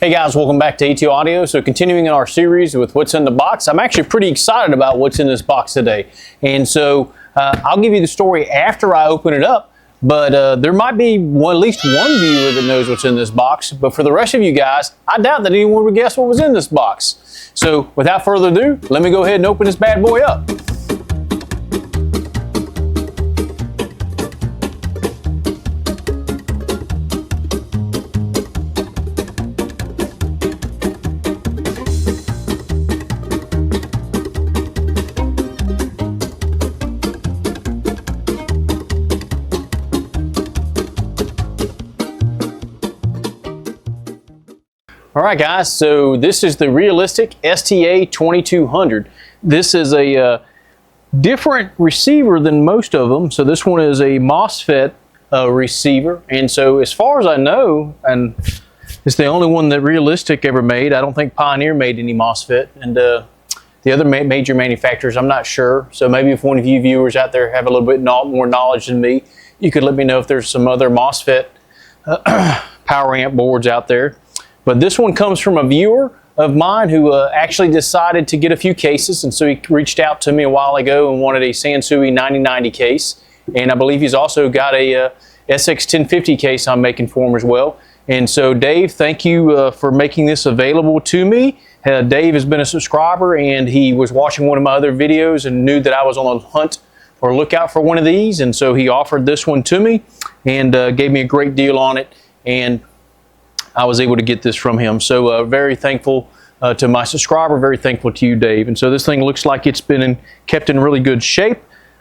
Hey guys, welcome back to ATO Audio. So continuing in our series with what's in the box, I'm actually pretty excited about what's in this box today. And so I'll give you the story after I open it up, but there might be at least one viewer that knows what's in this box. But for the rest of you guys, I doubt that anyone would guess what was in this box. So without further ado, let me go ahead and open this bad boy up. All right guys, so this is the Realistic STA 2200. This is a different receiver than most of them. So this one is a MOSFET receiver. And so as far as I know, and it's the only one that Realistic ever made. I don't think Pioneer made any MOSFET. And the other major manufacturers, I'm not sure. So maybe if one of you viewers out there have a little bit more knowledge than me, you could let me know if there's some other MOSFET power amp boards out there. But this one comes from a viewer of mine who actually decided to get a few cases, and so he reached out to me a while ago and wanted a Sansui 9090 case, and I believe he's also got a SX1050 case I'm making for him as well. And so Dave, thank you for making this available to me. Dave has been a subscriber, and he was watching one of my other videos and knew that I was on the hunt or lookout for one of these, and so he offered this one to me and gave me a great deal on it, and I was able to get this from him. So very thankful to my subscriber, very thankful to you, Dave. And so this thing looks like it's been kept in really good shape.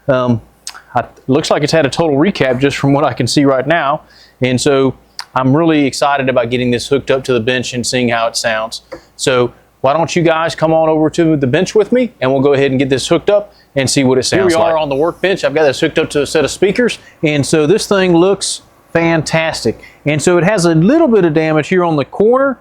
Looks like it's had a total recap just from what I can see right now. And so I'm really excited about getting this hooked up to the bench and seeing how it sounds. So why don't you guys come on over to the bench with me, and we'll go ahead and get this hooked up and see what it sounds like. Here we are on the workbench. I've got this hooked up to a set of speakers. And so this thing looks fantastic. And so it has a little bit of damage here on the corner,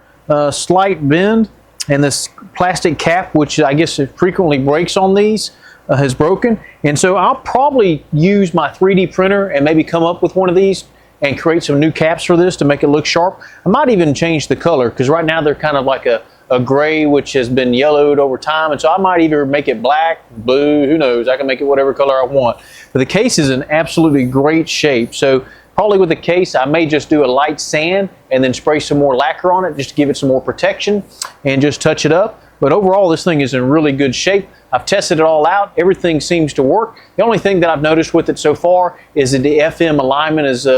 slight bend, and this plastic cap, which I guess it frequently breaks on these, has broken. And so I'll probably use my 3D printer and maybe come up with one of these and create some new caps for this to make it look sharp. I might even change the color, because right now they're kind of like a gray which has been yellowed over time, and so I might either make it black, blue, who knows, I can make it whatever color I want. But the case is in absolutely great shape. So probably with the case, I may just do a light sand and then spray some more lacquer on it just to give it some more protection and just touch it up. But overall, this thing is in really good shape. I've tested it all out. Everything seems to work. The only thing that I've noticed with it so far is that the FM alignment is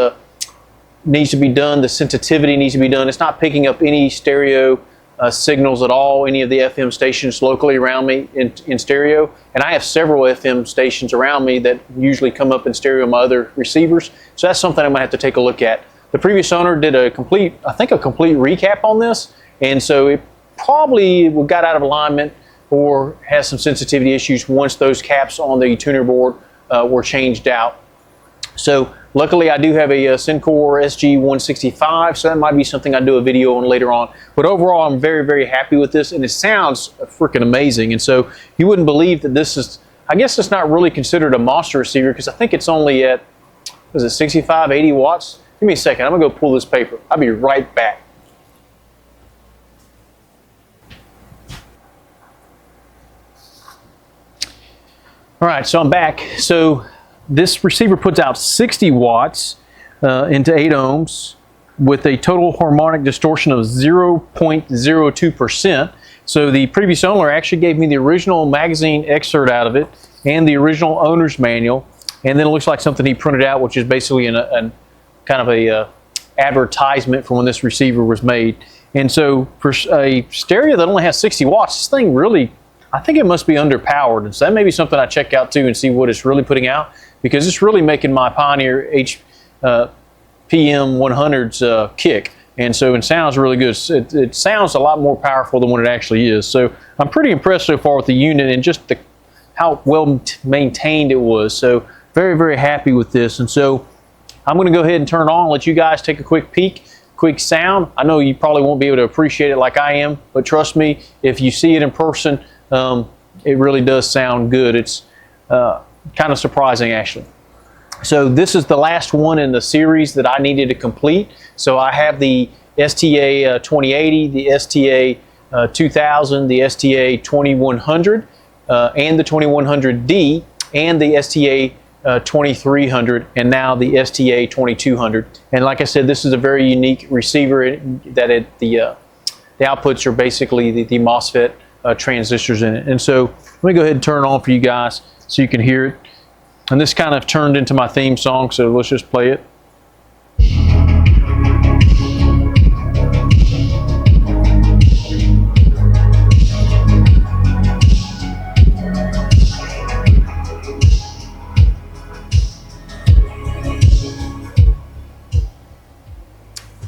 needs to be done. The sensitivity needs to be done. It's not picking up any stereo signals at all, any of the FM stations locally around me in stereo. And I have several FM stations around me that usually come up in stereo on my other receivers. So that's something I'm gonna have to take a look at. The previous owner did a complete recap on this. And so it probably got out of alignment or has some sensitivity issues once those caps on the tuner board were changed out. So luckily I do have a Syncor SG165, so that might be something I do a video on later on. But overall, I'm very, very happy with this, and it sounds freaking amazing. And so you wouldn't believe that this is, I guess it's not really considered a monster receiver, because I think it's only at, is it 65, 80 watts? Give me a second, I'm gonna go pull this paper. I'll be right back. All right, so I'm back. So this receiver puts out 60 watts into 8 ohms with a total harmonic distortion of 0.02%. So the previous owner actually gave me the original magazine excerpt out of it and the original owner's manual, and then it looks like something he printed out, which is basically kind of a advertisement for when this receiver was made. And so for a stereo that only has 60 watts, this thing really, I think it must be underpowered. And so that may be something I check out too and see what it's really putting out, because it's really making my Pioneer PM100s kick. And so it sounds really good. It sounds a lot more powerful than what it actually is. So I'm pretty impressed so far with the unit and just how well maintained it was. So very, very happy with this. And so I'm going to go ahead and turn it on, let you guys take a quick peek, quick sound. I know you probably won't be able to appreciate it like I am, but trust me, if you see it in person, it really does sound good. It's kind of surprising, actually. So this is the last one in the series that I needed to complete. So I have the STA 2080, the STA 2000, the STA 2100, and the 2100D, and the STA 2300, and now the STA 2200. And like I said, this is a very unique receiver that the outputs are basically the MOSFET transistors in it. And so let me go ahead and turn it on for you guys so you can hear it. And this kind of turned into my theme song, so let's just play it.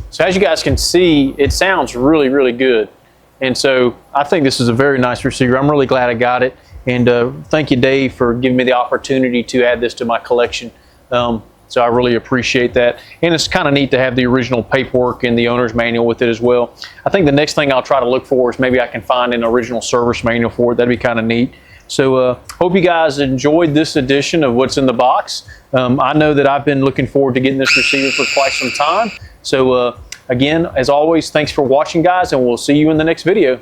So as you guys can see, it sounds really, really good. And so I think this is a very nice receiver. I'm really glad I got it. And thank you, Dave, for giving me the opportunity to add this to my collection. So I really appreciate that. And it's kind of neat to have the original paperwork and the owner's manual with it as well. I think the next thing I'll try to look for is maybe I can find an original service manual for it. That'd be kind of neat. So hope you guys enjoyed this edition of What's in the Box. I know that I've been looking forward to getting this receiver for quite some time. So again, as always, thanks for watching, guys, and we'll see you in the next video.